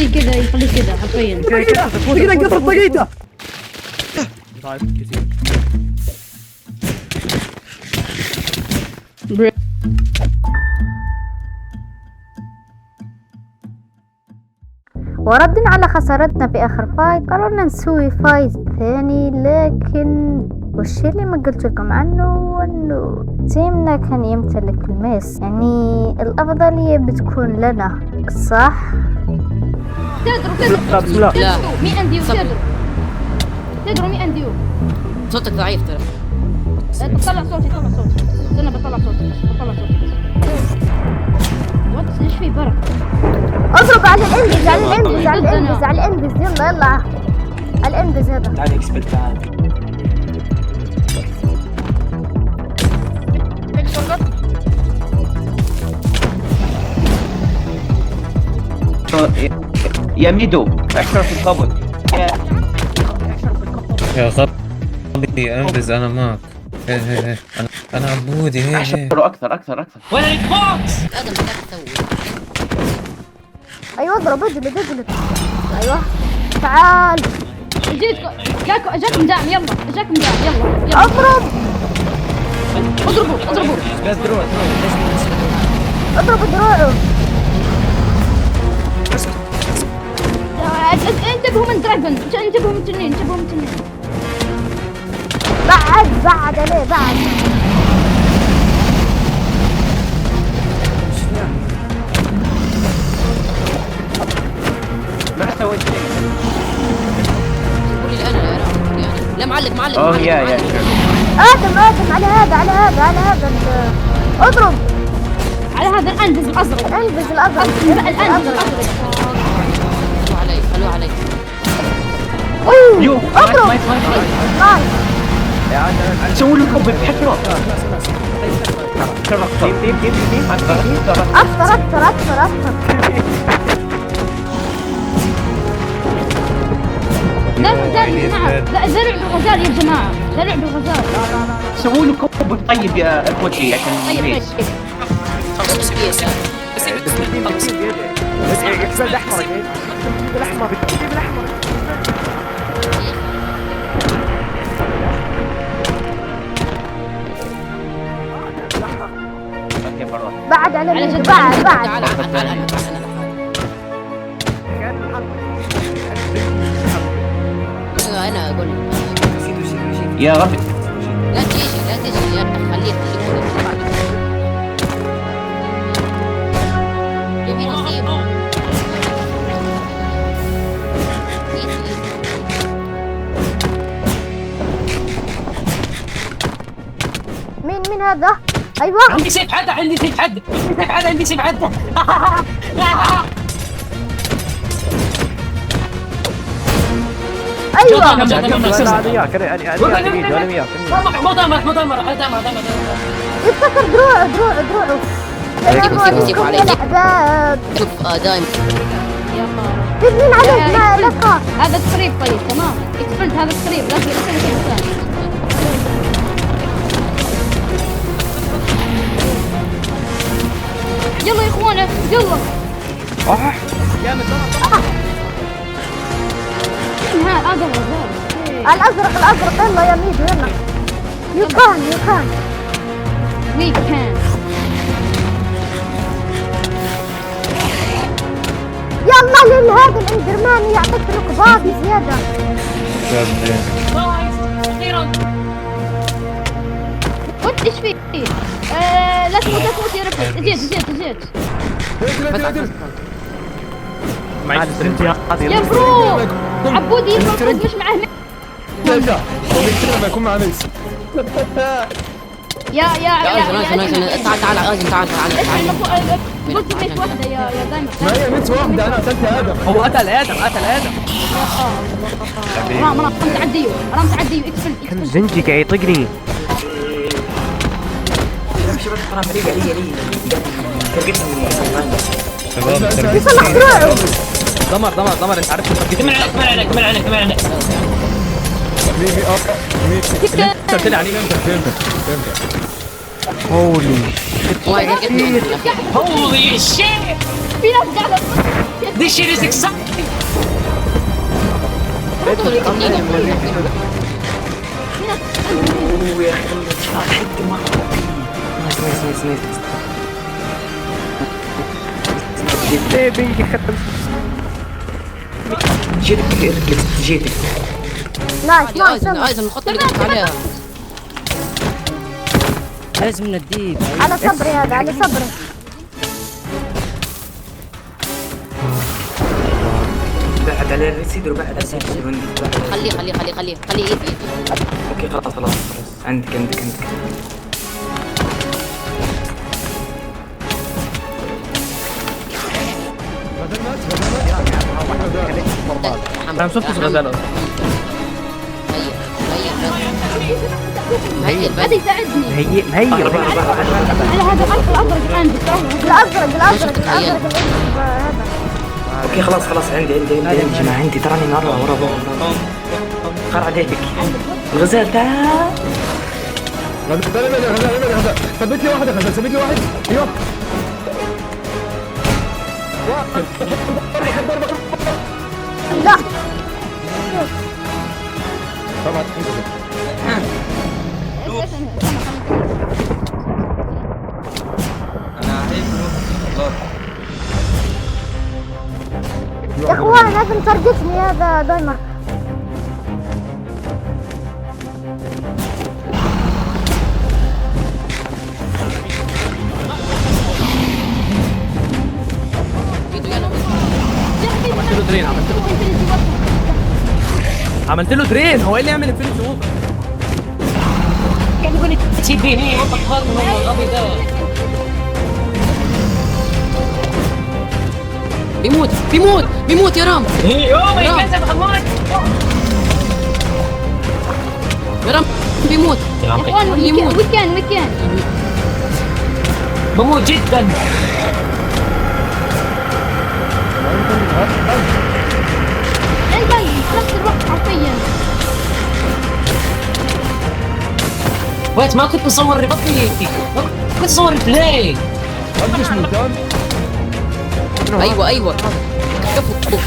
يخليه كذا يخليه كذا حرفيا. دقيقة انقطعت دقيقة. وردنا على خسارتنا في آخر فايت، قررنا نسوي فايت ثاني، لكن والشي اللي ما قلت لكم عنه انه تيمنا كان يمتلك الميس، يعني الأفضلية بتكون لنا، صح؟ تدروا مين عندي تدروا مين عندي صوتك ضعيف ترى. طلع صوتي استنى بطلع صوتي وات ايش في برا؟ اضرب على الانجز يلا على الانجز هذا. تعال اكسبت تعال. يا ميدو احشر في القبر يا غبي انجز انا معك. ايه انا عبودي. احشر اكثر وين البوكس؟ ادم بدك تسوي. ايوه اضرب اجلد. ايوه تعال جاكم دعم يلا اضرب. اضربوا بس دروع اضرب دروعه. انتبهوا من دراجون، انتبهوا من تنين. بعد عليه بعد. ما سويت شيء. قولي لي انا لا معلق يا ادم على هذا اضرب على هذا الانفز الازرق. خلوه علي. اضرب. نايس. سووا له كوب بحشره. اكثر. لا يا جماعه زرع بالغزال. سووا له كوب طيب يا اخوتي عشان يميز. بس اكسل الاحمر الاحمر بعد على جد بعد انا اقول يا ربي لا تجي يا خليك يبي نصيب. مين هذا؟ ايوه عندي سيف حد عندي سيف حد. ايوه يفتكر دروعه شوف دايم تبنين عليك لك. هذا التريب طيب تمام اكسبلت هذا التريب لازم يصير شيء ثاني. يلا يا اخوانا يلا. الازرق يلا يا ميدو يلا. يو كان وي كان. يلا لهذا الاندرمان يعطيك ركبات زياده. وات ايش فيه؟ لا تموت يا رفل. جيت يا برو عبودي المفروض مش معاه ما يكون معاه ميس. يا تعال ازم تعال قلت ميت واحدة يا دايما. ما هي ميت واحدة انا قتلت ادم. هو قتل ادم. رام تعديه اكسبل. زنجي قاعد يطقني. يصلح دروعه. دمر انت عارف. كمل عليك قلت لي عليه هولي هولي شيت. في ناس قاعدة This shit is exciting. اوه يا اخي حتى ما نايس. جيتك ريفلكس جيتك. نايس نايس. ايزن الخطه اللي قلت عليها. لازم نديك. على صبري هذا، على صبري. بعد على الريسيدر بعد الريسيدر. خليه يفي. اوكي خلاص عندك. انا شفت غزاله. هيا هذا يساعدني. مهيئ على هذا الازرق عندي. الازرق هذا. اوكي خلاص عندي يا جماعه. عندي تراني نار ورا بعض. قرع ديك الغزال تعال. ثبت لي واحد ايوه لا طبعا. يا اخوان لازم ترقصني هذا دايمر. عملت له درين. هو ايه اللي يعمل الفينش اوفر؟ قاعد يقول لي تسيبيني وانت خالد من الغبي ده. بيموت يا رام. يا رام بيموت. ويكان بموت جدا. نفس الوقت حرفيا. ويت ما كنت مصور ريبطني. كنت مصور البلاي. قديش مكان؟ ايوه كفو.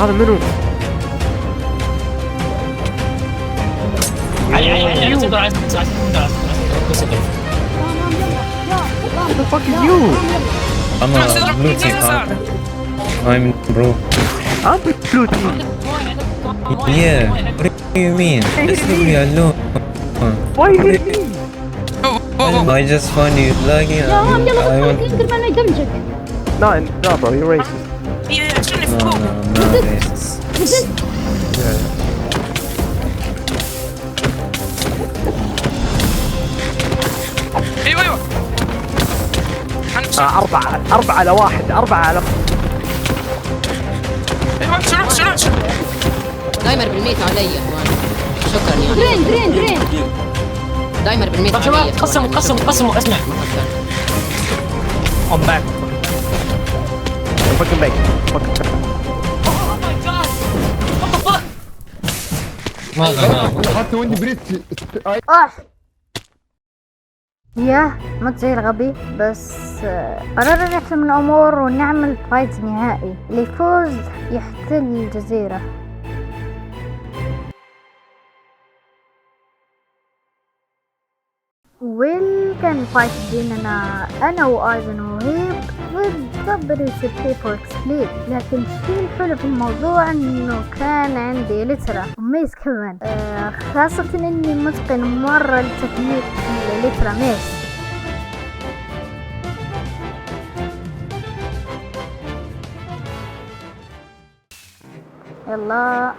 هذا منو؟ أنا blue team. I'm bro. I'm blue team. Yeah. What do you mean? Just leave me alone. Why me? I just found you lagging. يا رام يلا I بدخل want. يقدر ما يدمجك. No bro, you're racist. No, I'm not racist. أربعة على واحد. دايمر بالميت علي يا اخوان. شكرا يعني. درين. دايمر بالميت طب شباب علي. تقسموا اسمع. I'm back. Fucking back. حتى واني بريت. ياه ما زي الغبي. بس قررنا نحسم الأمور ونعمل فايت نهائي. اللي يفوز يحتل الجزيرة. وكان فايت بيننا أنا وآيزن وهيب ضد صبري وشبيب وإكسبليد. لكن الشيء الحلو في الموضوع إنه كان عندي لترا وميس كمان. خاصة إني متقن مرة لتكنيك لترا ميس. يلا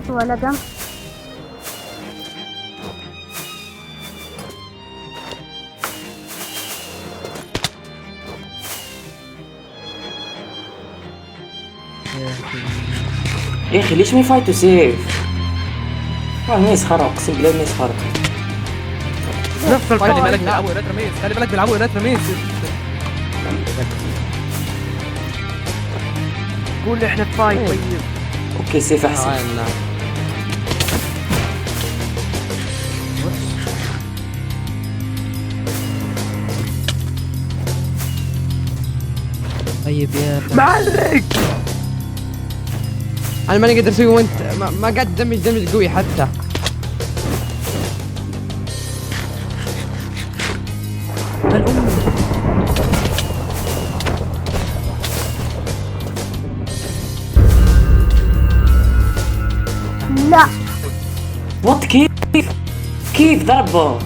ولا دم. يا اخي ليش ما يفايتوا سيف؟ ما يسخروا اقسم بالله ما يسخروا. نفس الفايت. خلي بالك بيلعبوا إلات رميز. قول لي احنا فايت. طيب اوكي سيف احسن. طيب يا أخي. معلق. انا ماني قادر اسوي وانت ما قاعد دمج قوي حتى. لا وات كيف ضربه؟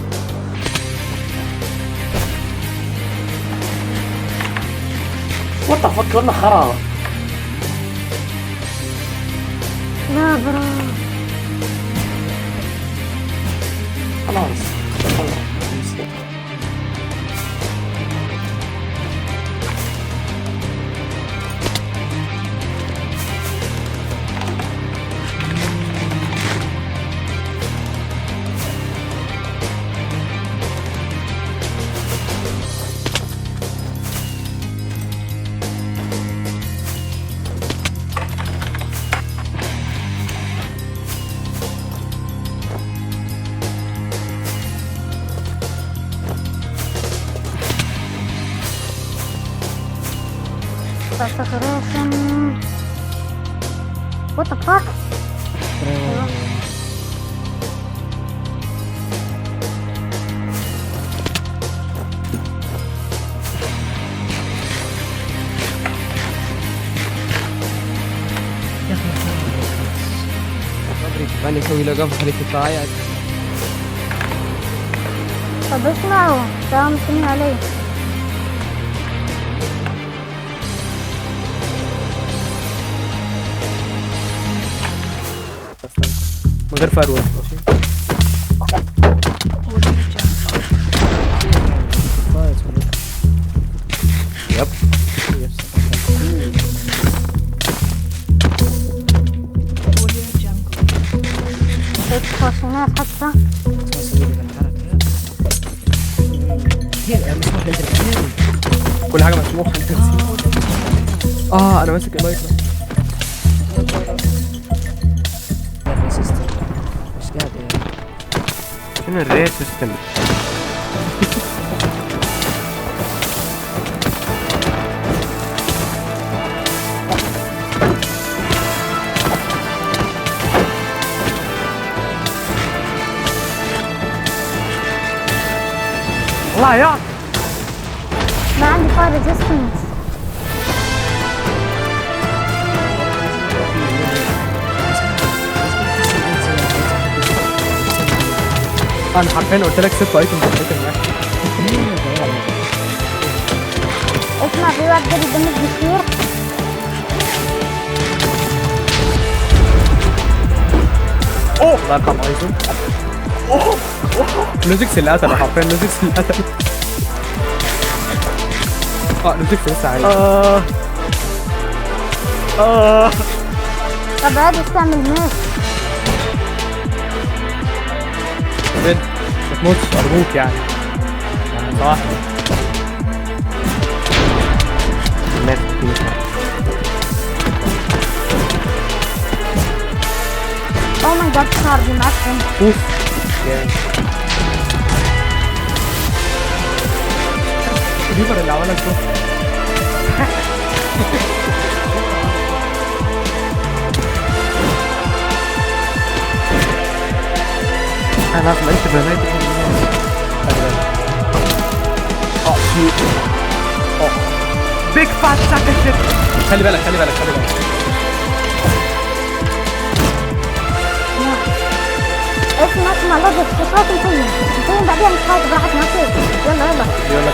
وات فك والله خراب. لا برا. خلاص Saturation. What the fuck? ماني اسوي له قفص خليك الطايات. طب اسمعوا ترى مسلمين علي. من غير فروة. يب. خوشناس حتى. كل حاجة مسموحة. انا ماسك المايك. شنو الريت سيستم؟ الله يا ما عندي فاير ريزيستنس. انا حرفيا قلت لك 6 ايتم واحد. اسمع في واحد قاعد يدمج كثير. الله يرحم ايتم. لوجيكس اللي قتله حرفيا لوجيكس اللي قتله. لوجيكس لسه عايش. طب عادي استعمل ماس. بنت ما تموتش ارجوك يعني صح. اوه ماي جاد صار دي معفن. اوف جامد. الريفر اللي عملها شوف. انا لازم انتبه ما يدخل بيج فات ساكت. خلي بالك. اسمع لوجيك صوت نسيم بعدين نتخاطب راحتنا اوكي. يلا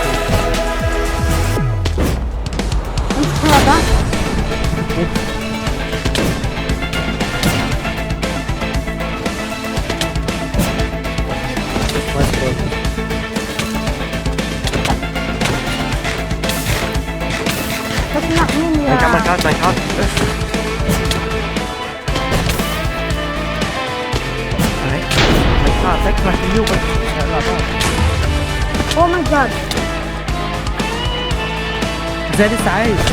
امسك هذا. اسمع مين يا مايكات تكره اليوم. اوه ماي جاد زي لسه عايش.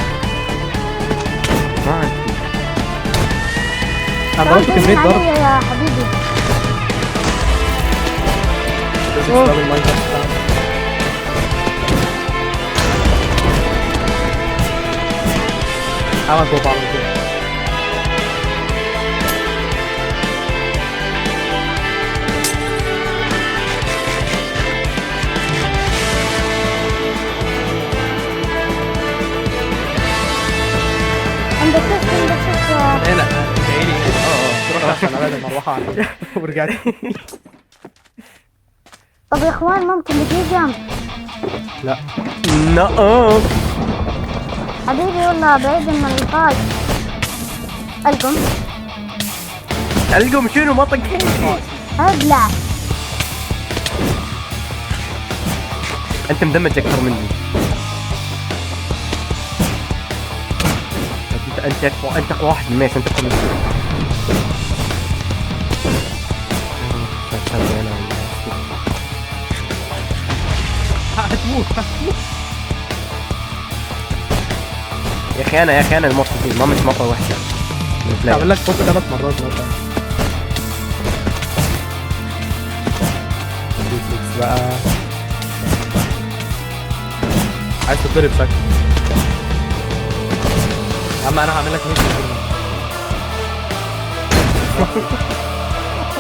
ما عندي. انا ضربت كمية ضرب. يا حبيبي. عمل كوب عمل كوب. عندك شفت هنا جاي لي تروح عشان ابعد المروحه عني ورجعت. طب يا اخوان ممكن دقيقة لا حبيبي والله بعيد من الفايت. القم شنو ما طقيت. ابلع. انت مدمج اكثر مني. انت اقوى واحد بالميس. انت كل هتموت. يا اخي انا المرتبين ما مش مقوى وحده. اعمل لك فوق 3 مرات مثلا. بقى عايز تضرب شكل يا عم. انا هعمل لك ميشن.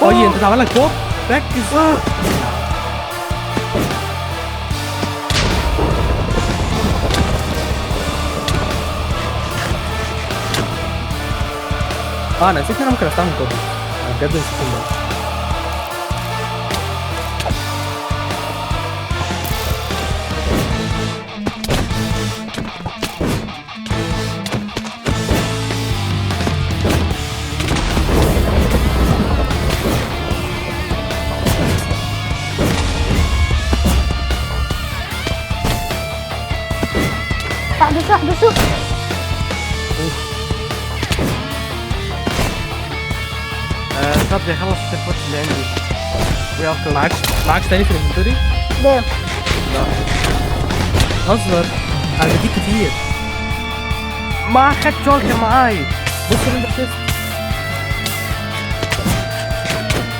اوه انت تعمل لك فوق. ركز. انا نسيت ان انا ممكن استعمل كوبي. انا بجد نسيت ده. احدثوا صدق خلص التفوت اللي عندي. وياكل معكش تاني في الانفنتوري؟ ليه؟ هزر. انا بديك كتير. ما اخذت جولكر معاي. بص اللي انت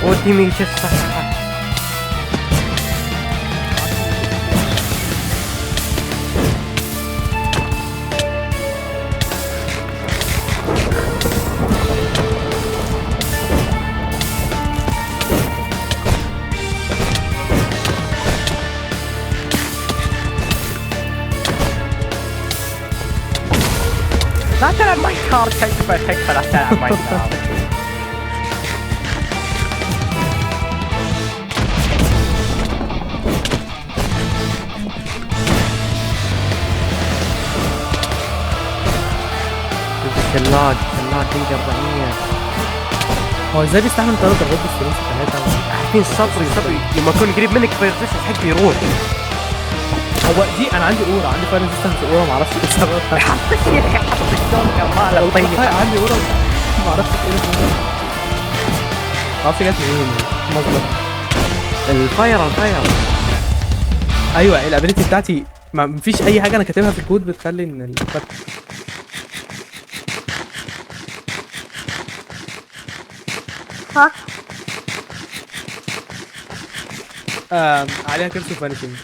ودي تشيست صح. لا تلعب ماينكرافت. كيف لا تلعب ماينكرافت. شلاق دقيقة 400. هو ازاي بيستحمل 3 ضربات بالسلوك 3؟ عارفين صبري لما اكون قريب منك فيغطس حقي يروح. هو دي انا عندي اورا، عندي فاير ريزيستنس اورا، ما اعرفش ايه السبب. حطك يا اخي حطك جولكر ما له طيب. عندي اورا ما اعرفش ايه السبب. ما اعرفش جت منين المصدر. الفاير ايوه الابيلتي بتاعتي ما فيش اي حاجه انا كاتبها في الكود بتخلي ان صح. عليها كرسي فانيشنج.